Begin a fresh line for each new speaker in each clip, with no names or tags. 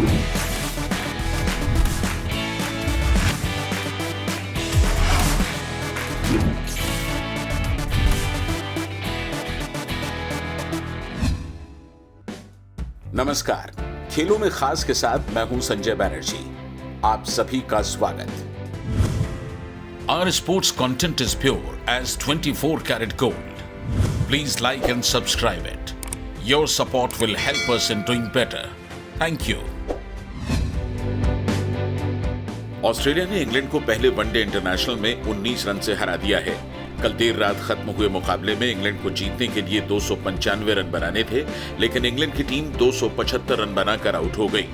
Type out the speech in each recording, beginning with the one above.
नमस्कार, खेलों में खास के साथ मैं हूं संजय बैनर्जी। आप सभी का स्वागत। Our sports content is pure as 24 karat gold. Please like and subscribe it. Your support will help us in doing better. Thank you. Australia ने इंग्लैंड को पहले वनडे इंटरनेशनल में 19 रन से हरा दिया है। कल देर रात खत्म हुए मुकाबले में इंग्लैंड को जीतने के लिए 295 रन बनाने थे, लेकिन इंग्लैंड की टीम 275 रन बनाकर आउट हो गई।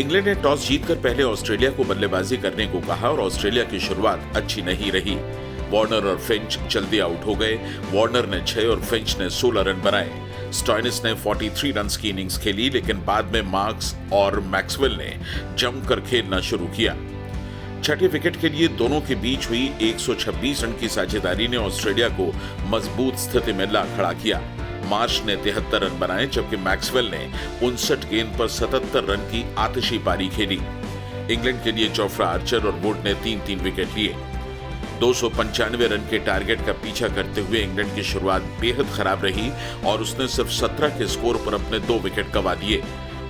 इंग्लैंड ने टॉस जीतकर पहले ऑस्ट्रेलिया को बल्लेबाजी करने को कहा और ऑस्ट्रेलिया की शुरुआत अच्छी नहीं रही। वार्नर और फिंच जल्दी आउट हो गए। वार्नर ने 6 और फिंच ने 16 रन बनाए। स्टॉइनिस ने 43 रन की इनिंग्स खेली, लेकिन बाद में मार्क्स और मैक्सवेल ने जमकर खेलना शुरू किया। छठे विकेट के लिए दोनों के बीच हुई 126 रन की साझेदारी ने ऑस्ट्रेलिया को मजबूत स्थिति में ला खड़ा किया। मार्श ने 73 रन बनाए, जबकि मैक्सवेल ने 59 गेंद पर 77 रन की आतिशी पारी खेली। इंग्लैंड के लिए जोफ्रा आर्चर और वुड ने 3-3 विकेट लिए। 295 रन के टारगेट का पीछा करते हुए इंग्लैंड की शुरुआत बेहद खराब रही और उसने सिर्फ 17 के स्कोर पर अपने 2 विकेट गंवा दिए।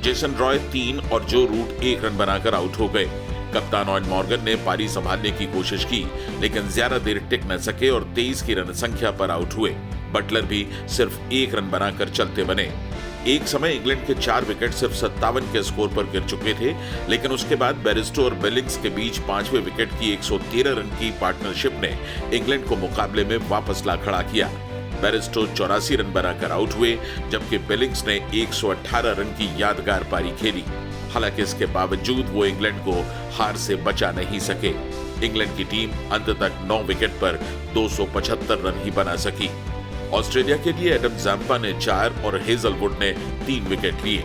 जेसन रॉय 3 और जो रूट 1 रन बनाकर आउट हो गए। कप्तान ऑयन मॉर्गन ने पारी संभालने की कोशिश की, लेकिन ज्यादा देर टिक न सके और 23 की रन संख्या पर आउट हुए। बटलर भी सिर्फ 1 रन बनाकर चलते बने। एक समय इंग्लैंड के 4 विकेट सिर्फ 57 के स्कोर पर गिर चुके थे, लेकिन उसके बाद बेरिस्टो और बिलिंग्स के बीच 5वें विकेट की 113 रन की पार्टनरशिप ने इंग्लैंड को मुकाबले में वापस ला खड़ा किया। बेरिस्टो 84 रन बनाकर आउट हुए, जबकि बिलिंग्स ने 118 रन की यादगार पारी खेली। हालांकि इसके बावजूद वो इंग्लैंड को हार से बचा नहीं सके। इंग्लैंड की टीम अंत तक 9 विकेट पर 275 रन ही बना सकी। ऑस्ट्रेलिया के लिए एडम ज़ैम्पा ने 4 और हेजलवुड ने 3 विकेट लिए।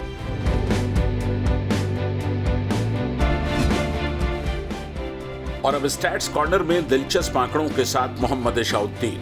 और अब स्टैट्स कॉर्नर में दिलचस्प आंकड़ों के साथ मोहम्मद इशाउद्दीन।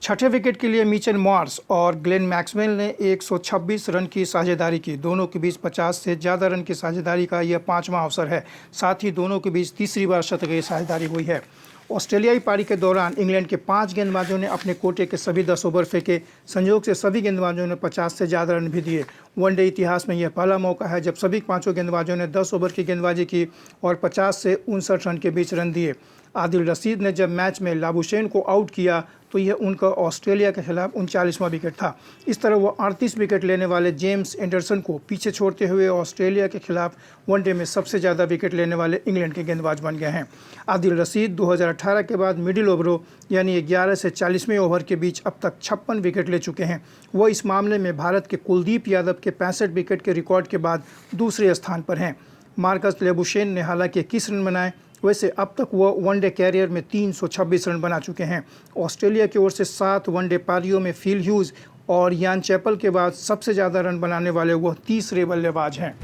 छठे विकेट के लिए मिचेल मार्श और ग्लेन मैक्सवेल ने 126 रन की साझेदारी की। दोनों के बीच 50 से ज़्यादा रन की साझेदारी का यह 5वां अवसर है। साथ ही दोनों के बीच तीसरी बार शतकीय साझेदारी हुई है। ऑस्ट्रेलियाई पारी के दौरान इंग्लैंड के 5 गेंदबाजों ने अपने कोटे के सभी 10 ओवर फेंके। संयोग से सभी गेंदबाजों ने 50 से ज़्यादा रन भी दिए। वनडे इतिहास में यह पहला मौका है जब सभी 5 गेंदबाजों ने 10 ओवर की गेंदबाजी की और 50 से 59 रन के बीच रन दिए। आदिल रशीद ने जब मैच में लाबुशेन को आउट किया तो यह उनका ऑस्ट्रेलिया के खिलाफ 39वां विकेट था। इस तरह वो 38 विकेट लेने वाले जेम्स एंडरसन को पीछे छोड़ते हुए ऑस्ट्रेलिया के खिलाफ वनडे में सबसे ज़्यादा विकेट लेने वाले इंग्लैंड के गेंदबाज बन गए हैं। आदिल रशीद 2018 के बाद मिडिल ओवरों यानी 11 से 40वें ओवर के बीच अब तक 56 विकेट ले चुके हैं। वो इस मामले में भारत के कुलदीप यादव के 65 विकेट के रिकॉर्ड के बाद दूसरे स्थान पर हैं। मार्कस लेबुशेन ने हालांकि 21 रन बनाए। वैसे अब तक वह वनडे कैरियर में 326 रन बना चुके हैं। ऑस्ट्रेलिया की ओर से 7 वनडे पारियों में फिल ह्यूज और यान चैपल के बाद सबसे ज़्यादा रन बनाने वाले वह तीसरे बल्लेबाज हैं।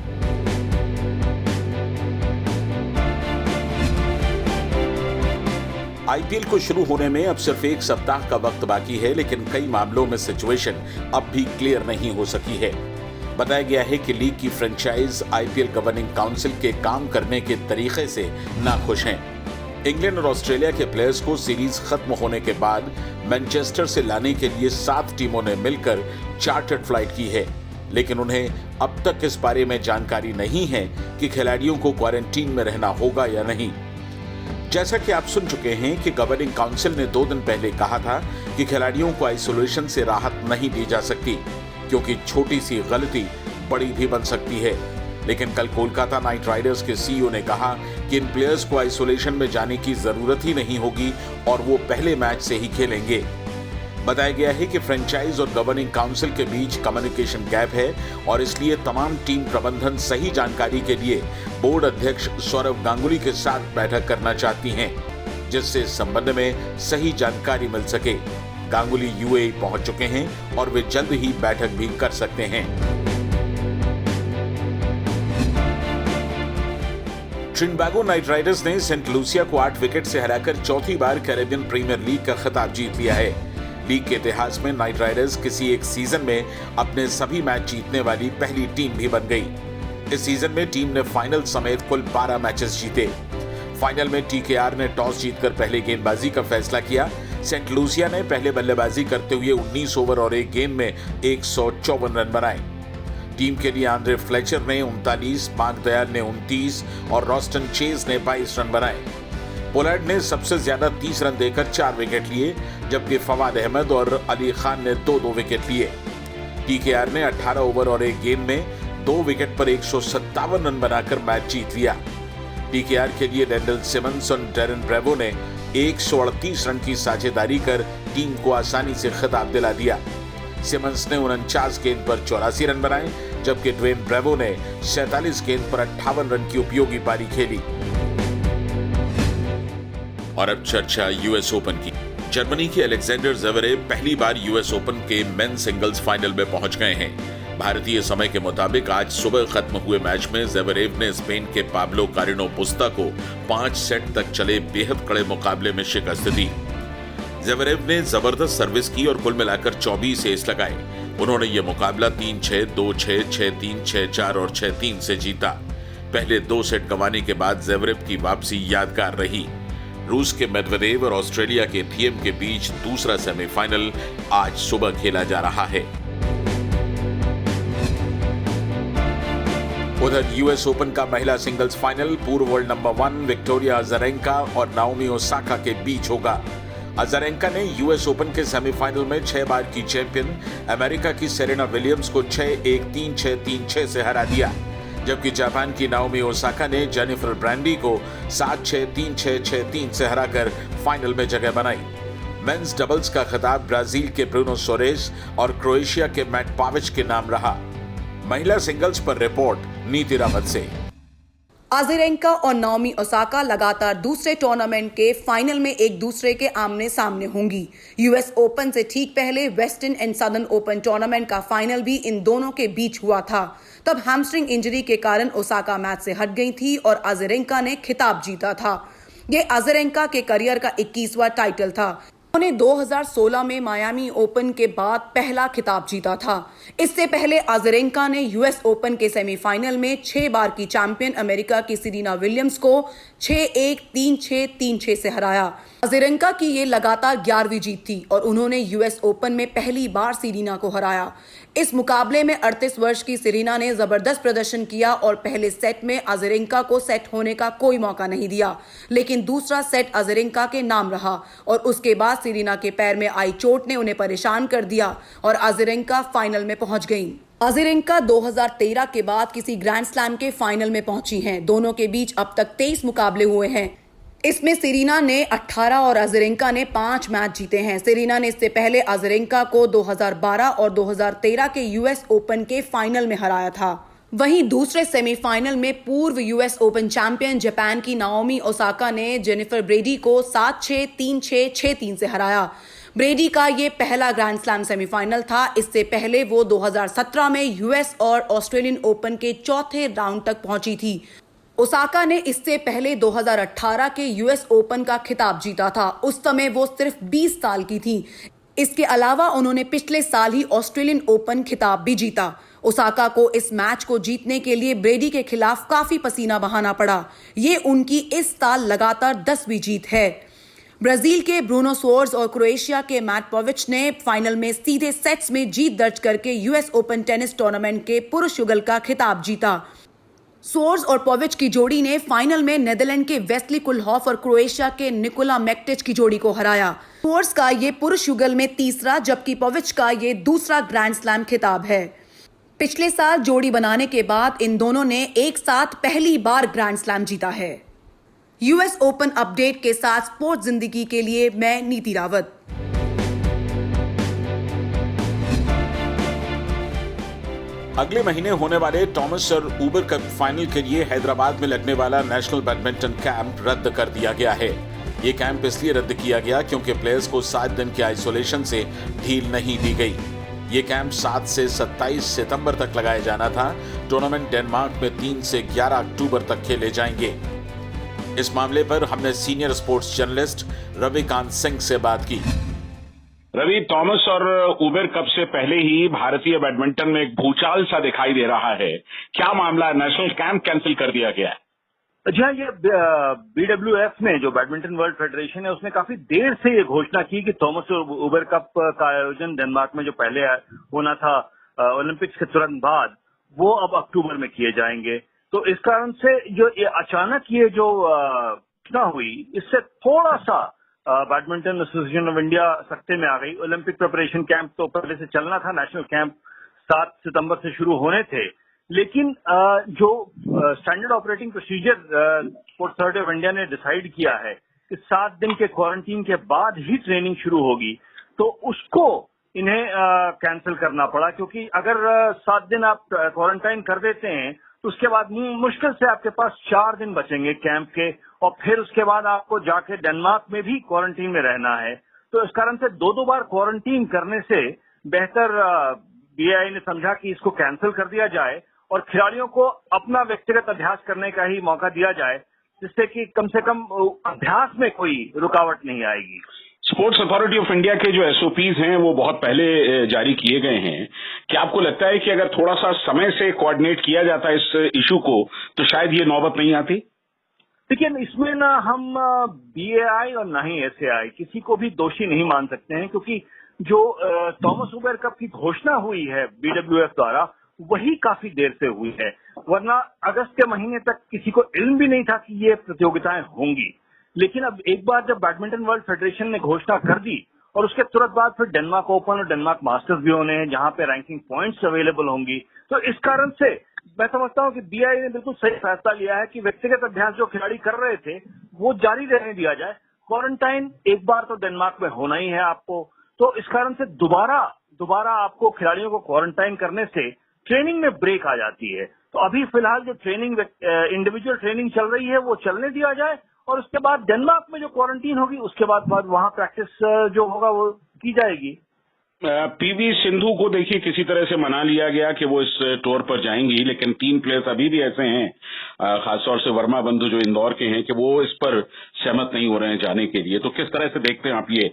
आईपीएल को शुरू होने में अब सिर्फ 1 सप्ताह का वक्त बाकी है, लेकिन कई मामलों में सिचुएशन अब भी क्लियर नहीं हो सकी है। बताया गया है कि लीग की फ्रेंचाइज आईपीएल गवर्निंग काउंसिल के काम करने के तरीके से नाखुश हैं। इंग्लैंड और ऑस्ट्रेलिया के प्लेयर्स को सीरीज खत्म होने के बाद मैनचेस्टर से लाने के लिए 7 टीमों ने मिलकर चार्टर्ड फ्लाइट की है, लेकिन उन्हें अब तक इस बारे में जानकारी नहीं है कि खिलाड़ियों को क्वारंटीन में रहना होगा या नहीं। जैसा कि आप सुन चुके हैं कि गवर्निंग काउंसिल ने 2 दिन पहले कहा था कि खिलाड़ियों को आइसोलेशन से राहत नहीं दी जा सकती, क्योंकि छोटी सी गलती बड़ी भी बन सकती है। लेकिन कल कोलकाता नाइट राइडर्स के सीईओ ने कहा कि इन प्लेयर्स को आइसोलेशन में जाने की जरूरत ही नहीं होगी और वो पहले मैच से ही खेलेंगे। बताया गया है कि फ्रेंचाइज और गवर्निंग काउंसिल के बीच कम्युनिकेशन गैप है और इसलिए तमाम टीम प्रबंधन सही जानकारी के लिए बोर्ड अध्यक्ष सौरव गांगुली के साथ बैठक करना चाहती हैं, जिससे इस संबंध में सही जानकारी मिल सके। गांगुली यूएई पहुंच चुके हैं और वे जल्द ही बैठक भी कर सकते हैं। ट्रिनिडागो नाइट राइडर्स ने सेंट लूसिया को 8 विकेट से हराकर चौथी बार कैरेबियन प्रीमियर लीग का खिताब जीत लिया है। लीग के इतिहास में नाइट राइडर्स किसी एक सीजन में अपने सभी मैच जीतने वाली पहली टीम भी बन गई। इस सीजन में टीम ने फाइनल समेत कुल 12 मैचेस जीते। फाइनल में टीकेआर ने टॉस जीतकर पहले गेंदबाजी का फैसला किया। सेंट लूसिया ने पहले बल्लेबाजी करते हुए 19 ओवर और 1 गेंद में 154 रन बनाए। टीम के लिए आंद्रे फ्लेचर ने 39, मार्क दयाल ने 29 और रॉस्टन चेज ने 22 रन बनाए। पोलार्ड ने सबसे ज्यादा 30 रन देकर 4 विकेट लिए, जबकि फवाद अहमद और अली खान ने 2-2 विकेट लिए। टीकेआर ने 18 ओवर और 1 गेंद में 2 विकेट पर 157 रन बनाकर मैच जीत लिया। टीकेआर के लिए डेंडल सिमंस और डेरन ब्रेवो ने 138 रन की साझेदारी कर टीम को आसानी से खिताब दिला दिया। सिमंस ने 49 गेंद पर 84 रन बनाए, जबकि ड्वेन ब्रेवो ने 47 गेंद पर 58 रन की उपयोगी पारी खेली। और अब चर्चा यूएस ओपन की। जर्मनी के अलेक्जेंडर ज़वेरेव पहली बार यूएस ओपन के मेन सिंगल्स फाइनल में पहुंच गए हैं। भारतीय समय के मुताबिक आज सुबह खत्म हुए मैच में ज़वेरेव ने स्पेन के पाब्लो कारिनो बुस्ता को 5 सेट तक चले बेहद कड़े मुकाबले में शिकस्त दी। ज़वेरेव ने जबरदस्त सर्विस की और कुल मिलाकर 24 एस लगाए। उन्होंने ये मुकाबला 3-6, 2-6, 6-3, 6-4 और 6-3 से जीता। पहले 2 सेट गंवाने के बाद ज़वेरेव की वापसी यादगार रही। रूस के मेदवेदेव और ऑस्ट्रेलिया के थिएम के बीच दूसरा सेमीफाइनल आज सुबह खेला जा रहा है। उधर यूएस ओपन का महिला सिंगल्स फाइनल पूर्व वर्ल्ड नंबर 1 विक्टोरिया अज़ारेंका और नाओमी ओसाका के बीच होगा। अज़ारेंका ने यूएस ओपन के सेमीफाइनल में 6 बार की चैंपियन अमेरिका की सेरेना विलियम्स को 6-1, 3-6, 3-6 से हरा दिया, जबकि जापान की नाओमी ओसाका ने जेनिफर ब्रांडी को 7-6, 3-6, 6-3 से हराकर फाइनल में जगह बनाई। मेंस डबल्स का खिताब ब्राजील के ब्रूनो सोरेस और क्रोएशिया के मैट पाविच के नाम रहा। महिला सिंगल्स पर रिपोर्ट नीति रावत से।
अज़ारेंका और नाओमी ओसाका लगातार दूसरे टूर्नामेंट के फाइनल में एक दूसरे के आमने सामने होंगी। यूएस ओपन से ठीक पहले western and southern open tournament का फाइनल भी इन दोनों के बीच हुआ था। तब हैमस्ट्रिंग इंजरी के कारण ओसाका मैच से हट गई थी और अज़ारेंका ने खिताब जीता था। यह अज़ारेंका के करियर का 21वां टाइटल था। उन्होंने 2016 में मायामी ओपन के बाद पहला खिताब जीता था। इससे पहले अज़ारेंका ने यूएस ओपन के सेमीफाइनल में 6 बार की चैंपियन अमेरिका की सेरेना विलियम्स को 6-1, 3-6, 3-6 से हराया। अज़ारेंका की ये लगातार 11वीं जीत थी और उन्होंने यूएस ओपन में पहली बार सेरेना को हराया। इस मुकाबले में 38 वर्ष की सेरेना ने जबरदस्त प्रदर्शन किया और पहले सेट में अज़ारेंका को सेट होने का कोई मौका नहीं दिया, लेकिन दूसरा सेट अज़ारेंका के नाम रहा और उसके बाद सेरेना के पैर में आई चोट ने उन्हें परेशान कर दिया और अज़ारेंका फाइनल में पहुंच गईं। अज़ारेंका 2013 के बाद किसी ग्रैंड स्लैम के फाइनल में पहुंची हैं। दोनों के बीच अब तक 23 मुकाबले हुए हैं। इसमें सेरेना ने 18 और अज़ारेंका ने 5 मैच जीते हैं। सेरेना ने इससे पहले अज़ारेंका को 2012 और 2013 के यूएस ओपन के फाइनल में हराया था। वहीं दूसरे सेमीफाइनल में पूर्व यूएस ओपन चैंपियन जापान की नाओमी ओसाका ने जेनिफर ब्रेडी को 7-6, 3-6, 6-3 से हराया। ब्रेडी का ये पहला ग्रैंड स्लैम सेमीफाइनल था। इससे पहले वो 2017 में यूएस और ऑस्ट्रेलियन ओपन के चौथे राउंड तक पहुंची थी। ओसाका ने इससे पहले 2018 के यूएस ओपन का खिताब जीता था। उस समय वो सिर्फ 20 साल की थी। इसके अलावा उन्होंने पिछले साल ही ऑस्ट्रेलियन ओपन खिताब भी जीता। ओसाका को इस मैच को जीतने के लिए ब्रेडी के खिलाफ काफी पसीना बहाना पड़ा। ये उनकी इस साल लगातार 10वीं जीत है। ब्राजील के ब्रूनो सोर्स और क्रोएशिया के मैट पाविच ने फाइनल में सीधे सेट्स में जीत दर्ज करके यूएस ओपन टेनिस टूर्नामेंट के पुरुष युगल का खिताब जीता। सोर्स और पॉविच की जोड़ी ने फाइनल में नेदरलैंड के वेस्ली कुलहॉफ और क्रोएशिया के निकोला मैकटिच की जोड़ी को हराया। सोर्स का ये पुरुष युगल में तीसरा जबकि पॉविच का ये दूसरा ग्रैंड स्लैम खिताब है। पिछले साल जोड़ी बनाने के बाद इन दोनों ने एक साथ पहली बार ग्रैंड स्लैम जीता है। यूएस ओपन अपडेट के साथ स्पोर्ट्स जिंदगी के लिए मैं नीति रावत।
अगले महीने होने वाले टॉमस और ऊबर कप फाइनल के लिए हैदराबाद में लगने वाला नेशनल बैडमिंटन कैंप रद्द कर दिया गया है। ये कैंप इसलिए रद्द किया गया क्योंकि प्लेयर्स को 7 दिन के आइसोलेशन से ढील नहीं दी गई। ये कैंप 7 से 27 सितंबर तक लगाया जाना था। टूर्नामेंट डेनमार्क में 3 से 11 अक्टूबर तक खेले जाएंगे। इस मामले पर हमने senior sports journalist Ravikant Singh से बात की।
रवि, थॉमस और उबेर कप से पहले ही भारतीय बैडमिंटन में एक भूचाल सा दिखाई दे रहा है। क्या मामला है? नेशनल कैंप कैंसिल कर दिया गया है।
जी हाँ, ये BWF ने, जो बैडमिंटन वर्ल्ड फेडरेशन है, उसने काफी देर से ये घोषणा की कि थॉमस और उबेर कप का आयोजन डेनमार्क में जो पहले होना था ओलंपिक्स के तुरंत बाद, वो अब अक्टूबर में किए जाएंगे। तो इस कारण से जो अचानक ये जो घटना हुई, इससे थोड़ा सा बैडमिंटन एसोसिएशन ऑफ इंडिया सकते में आ गई। ओलंपिक प्रिपरेशन कैंप तो पहले से चलना था, नेशनल कैंप 7 सितंबर से शुरू होने थे, लेकिन जो standard operating procedure sports authority of India ने डिसाइड किया है कि 7 दिन के क्वारंटीन के बाद ही ट्रेनिंग शुरू होगी, तो उसको इन्हें कैंसिल करना पड़ा। क्योंकि अगर 7 दिन आप क्वारंटाइन कर देते हैं तो उसके बाद मुश्किल से आपके पास 4 दिन बचेंगे कैंप के, और फिर उसके बाद आपको जाके डेनमार्क में भी क्वारंटीन में रहना है। तो इस कारण से 2 बार क्वारंटीन करने से बेहतर BII ने समझा कि इसको कैंसिल कर दिया जाए और खिलाड़ियों को अपना व्यक्तिगत अभ्यास करने का ही मौका दिया जाए, जिससे कि कम से कम अभ्यास में कोई रुकावट नहीं आएगी।
स्पोर्ट्स अथॉरिटी ऑफ इंडिया के जो SOPs हैं वो बहुत पहले जारी किए गए हैं। क्या आपको लगता है कि अगर थोड़ा सा समय से कोऑर्डिनेट किया जाता इस इशू को तो शायद ये नौबत नहीं आती?
देखिए, इसमें ना हम BII और ना ही SAI किसी को भी दोषी नहीं मान सकते हैं, क्योंकि जो थॉमस उबेर कप की घोषणा हुई है BWF द्वारा, वही काफी देर से हुई है। वरना अगस्त के महीने तक किसी को इल्म भी नहीं था कि ये प्रतियोगिताएं होंगी। लेकिन अब एक बार जब बैडमिंटन वर्ल्ड फेडरेशन ने घोषणा कर दी, और उसके तुरंत बाद फिर डेनमार्क ओपन और डेनमार्क मास्टर्स भी होने हैं, जहां पे रैंकिंग पॉइंट्स अवेलेबल होंगी, तो इस कारण से मैं समझता हूं कि BII ने बिल्कुल सही फैसला लिया है कि व्यक्तिगत अभ्यास जो खिलाड़ी कर रहे थे वो जारी रहने दिया जाए। क्वारंटाइन एक बार तो डेनमार्क में होना ही है आपको, तो इस कारण से दोबारा आपको खिलाड़ियों को क्वारंटाइन करने से ट्रेनिंग में ब्रेक आ जाती है। तो अभी फिलहाल जो ट्रेनिंग इंडिविजुअल ट्रेनिंग चल रही है वो चलने दिया जाए, और उसके बाद डेनमार्क में जो क्वारंटीन होगी उसके बाद वहां प्रैक्टिस जो होगा वो की जाएगी।
PV सिंधु को देखिए किसी तरह से मना लिया गया कि वो इस टूर पर जाएंगी, लेकिन 3 प्लेयर्स अभी भी ऐसे हैं, खासतौर से वर्मा बंधु जो इंदौर के हैं, कि वो इस पर सहमत नहीं हो रहे हैं जाने के लिए। तो किस तरह से देखते हैं आप ये?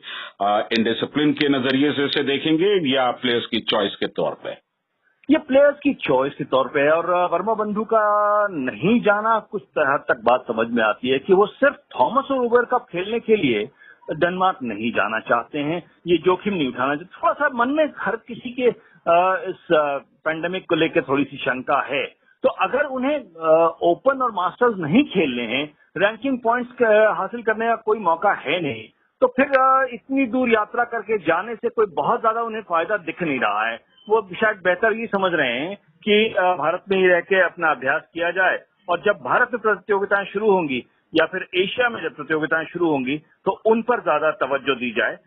इनडिसिप्लिन के नजरिए से देखेंगे या प्लेयर्स की चॉइस के तौर पे?
ये प्लेयर्स की चॉइस के तौर पे है, और वर्मा बंधु का नहीं जाना कुछ हद तक बात समझ में आती है कि वो सिर्फ थॉमस और उबेर कप खेलने के लिए डेनमार्क नहीं जाना चाहते हैं, ये जोखिम नहीं उठाना चाहते। थोड़ा सा मन में हर किसी के इस पैंडेमिक को लेकर थोड़ी सी शंका है। तो अगर उन्हें ओपन और मास्टर्स नहीं खेलने हैं, रैंकिंग पॉइंट्स हासिल करने का कोई मौका है नहीं, तो फिर इतनी दूर यात्रा करके जाने से कोई बहुत ज्यादा उन्हें फायदा दिख नहीं रहा है। वो शायद बेहतर ये समझ रहे हैं कि भारत में ही रह के अपना अभ्यास किया जाए, और जब भारत में प्रतियोगिताएं शुरू होंगी या फिर एशिया में जब प्रतियोगिताएं शुरू होंगी तो उन पर ज्यादा तवज्जो दी जाए।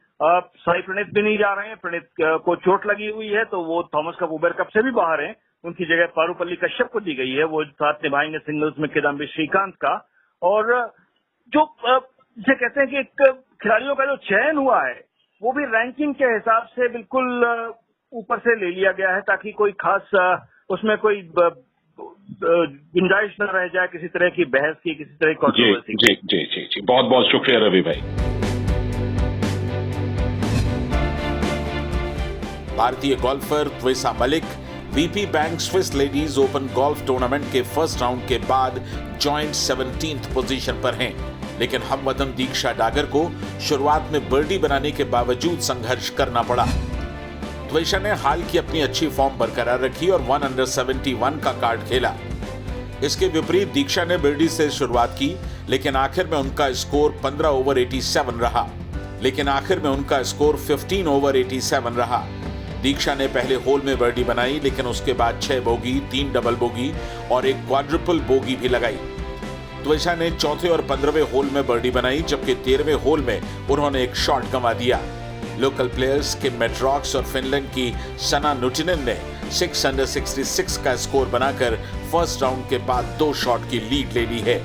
साई प्रणीत भी नहीं जा रहे हैं, प्रणीत को चोट लगी हुई है, तो वो थॉमस कप उबेर कप से भी बाहर हैं। उनकी जगह पारुपल्ली कश्यप को दी गई है, वो साथ निभाएंगे सिंगल्स में किदाम्बी श्रीकांत का। और जो जिसे कहते हैं कि एक खिलाड़ियों का जो चयन हुआ है वो भी रैंकिंग के हिसाब से बिल्कुल ऊपर से ले लिया गया है, ताकि कोई खास उसमें कोई गुंजाइश न रह जाए किसी तरह की बहस की, किसी तरह की कंट्रोवर्सी की।
जी, बहुत बहुत शुक्रिया रवि भाई।
भारतीय golfer Tvesa Malik VP bank Swiss ladies open golf tournament के फर्स्ट राउंड के बाद जॉइंट 17th पोजीशन पर हैं, लेकिन हमवतन दीक्षा डागर को शुरुआत में बर्डी बनाने के बावजूद संघर्ष करना पड़ा। त्वेषा ने हाल की अपनी अच्छी फॉर्म बरकरार रखी और 1 अंडर 71 का कार्ड खेला। इसके विपरीत दीक्षा ने बर्डी से शुरुआत की, लेकिन आखिर में उनका स्कोर 15 ओवर 87 रहा। दीक्षा ने पहले होल में बर्डी बनाई, लेकिन उसके बाद 6 बोगी, 3 डबल बोगी और एक क्वाड्रुपल बोगी भी लगाई। त्वेषा ने चौथे और 15वें होल में बर्डी बनाई, जबकि 13वें होल में उन्होंने एक शॉट गंवा दिया। लोकल प्लेयर्स किम मेट्रॉक्स और फिनलैंड की सना नुटिनेन ने 6 अंडर 66 का स्कोर बनाकर फर्स्ट राउंड के बाद 2 शॉट की लीड ले ली है।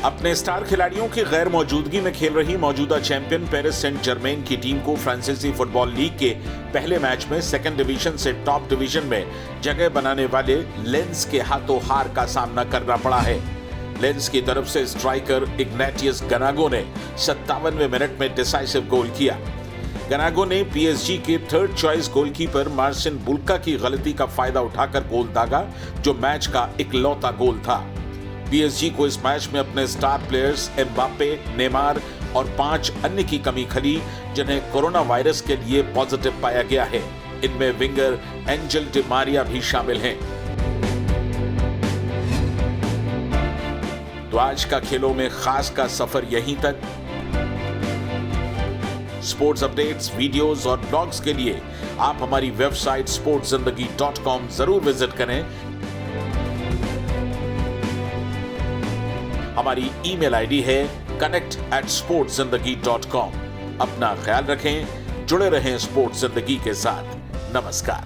अपने स्टार खिलाड़ियों की गैर मौजूदगी में खेल रही मौजूदा चैंपियन पेरिस सेंट जर्मेन की टीम को फ्रांसीसी फुटबॉल लीग के पहले मैच में सेकंड डिवीजन से टॉप डिवीजन में जगह बनाने वाले लेंस के हाथों हार का सामना करना पड़ा है। लेंस की तरफ से स्ट्राइकर इग्नाटियस गनागो ने 57वें मिनट में डिसाइसिव गोल किया। गनागो ने पीएसजी के third choice goalkeeper margin Bulka की गलती का फायदा उठाकर गोल दागा, जो मैच का इकलौता गोल था। पीएसजी को इस मैच में अपने स्टार प्लेयर्स एम्बापे, नेमार और 5 अन्य की कमी खली, जिन्हें कोरोना वायरस के लिए पॉजिटिव पाया गया है। इनमें विंगर एंजेल डी मारिया भी शामिल हैं। तो आज का खेलों में खास का सफर यहीं तक। स्पोर्ट्स अपडेट्स, वीडियोस और ब्लॉग्स के लिए आप हमारी वेबसाइट sportszindagi.com जरूर विजिट करें। हमारी ईमेल आईडी है connect@sportszindagi.com। अपना ख्याल रखें, जुड़े रहें स्पोर्ट्स जिंदगी के साथ। नमस्कार।